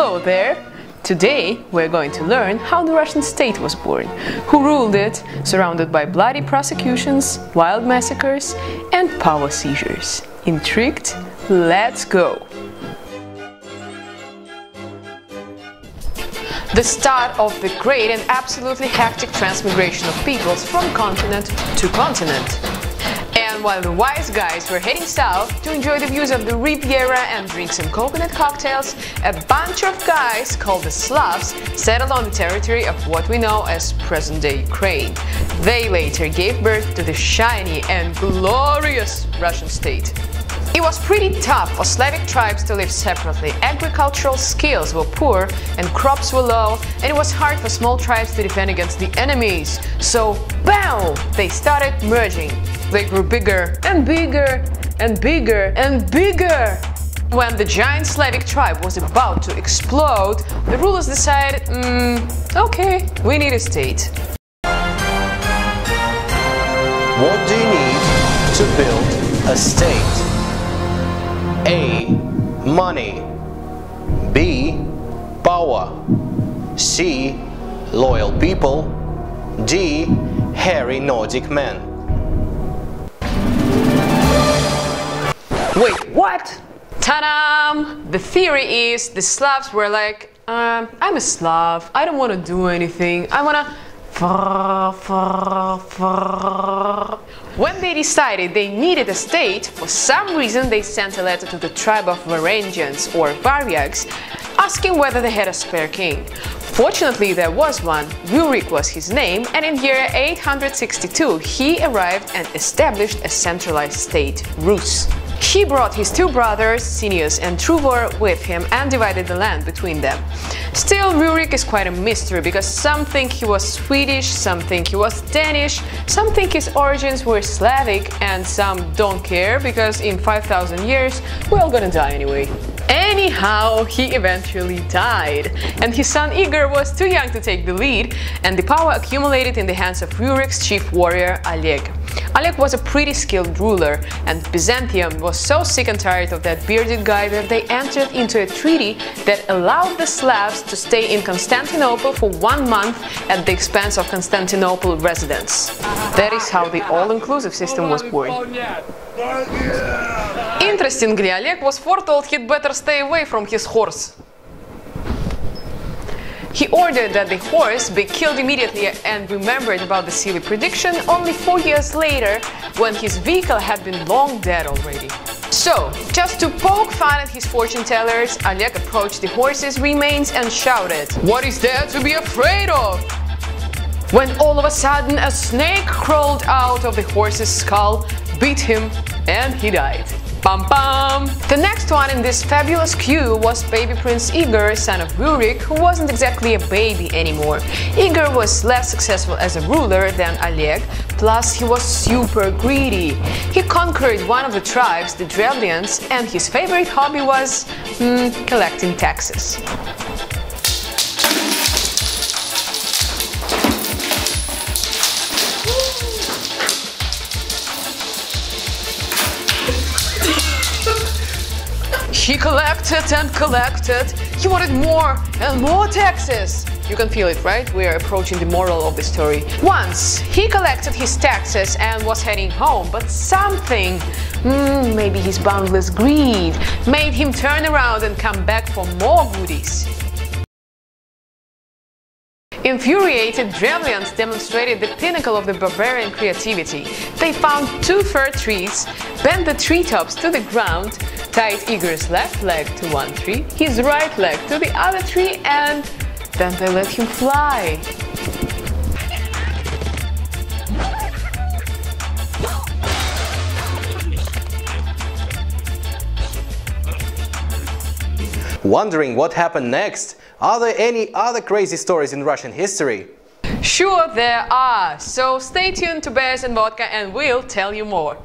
Hello there! Today we're going to learn how the Russian state was born, who ruled it, surrounded by bloody prosecutions, wild massacres and power seizures. Intrigued? Let's go! The start of the great and absolutely hectic transmigration of peoples from continent to continent. And while the wise guys were heading south to enjoy the views of the Riviera and drink some coconut cocktails, a bunch of guys called the Slavs settled on the territory of what we know as present-day Ukraine. They later gave birth to the shiny and glorious Russian state. It was pretty tough for Slavic tribes to live separately. Agricultural skills were poor and crops were low, and it was hard for small tribes to defend against the enemies. So, BAM! They started merging. They grew bigger and bigger and bigger and bigger. When the giant Slavic tribe was about to explode, the rulers decided, okay, we need a state. What do you need to build a state? A. Money. B. Power. C. Loyal people. D. Hairy Nordic men. Wait, what? Ta-da! The theory is the Slavs were like, I'm a Slav, I don't want to do anything, I wanna... When they decided they needed a state, for some reason they sent a letter to the tribe of Varangians or Varyaks, asking whether they had a spare king. Fortunately, there was one. Rurik was his name, and in year 862 he arrived and established a centralized state, Rus. He brought his two brothers, Sinius and Truvor, with him and divided the land between them. Still, Rurik is quite a mystery, because some think he was Swedish, some think he was Danish, some think his origins were Slavic, and some don't care, because in 5,000 years we're all gonna die anyway. Anyhow, he eventually died, and his son Igor was too young to take the lead, and the power accumulated in the hands of Rurik's chief warrior Oleg. Oleg was a pretty skilled ruler, and Byzantium was so sick and tired of that bearded guy that they entered into a treaty that allowed the Slavs to stay in Constantinople for 1 month at the expense of Constantinople residents. That is how the all-inclusive system was born. Interestingly, Oleg was foretold he'd better stay away from his horse. He ordered that the horse be killed immediately and remembered about the silly prediction only 4 years later, when his vehicle had been long dead already. So, just to poke fun at his fortune tellers, Oleg approached the horse's remains and shouted, "What is there to be afraid of?" When all of a sudden a snake crawled out of the horse's skull, bit him, and he died. Pam pam! The next one in this fabulous queue was baby Prince Igor, son of Rurik, who wasn't exactly a baby anymore. Igor was less successful as a ruler than Oleg, plus he was super greedy. He conquered one of the tribes, the Drevlians, and his favorite hobby was collecting taxes. He collected and collected. He wanted more and more taxes. You can feel it, right? We are approaching the moral of the story. Once, he collected his taxes and was heading home, but something, maybe his boundless greed, made him turn around and come back for more goodies. Infuriated, Drevlians demonstrated the pinnacle of the barbarian creativity. They found 2 fir trees, bent the treetops to the ground, tied Igor's left leg to one tree, his right leg to the other tree, and then they let him fly. Wondering what happened next? Are there any other crazy stories in Russian history? Sure there are, so stay tuned to Bears and Vodka and we'll tell you more.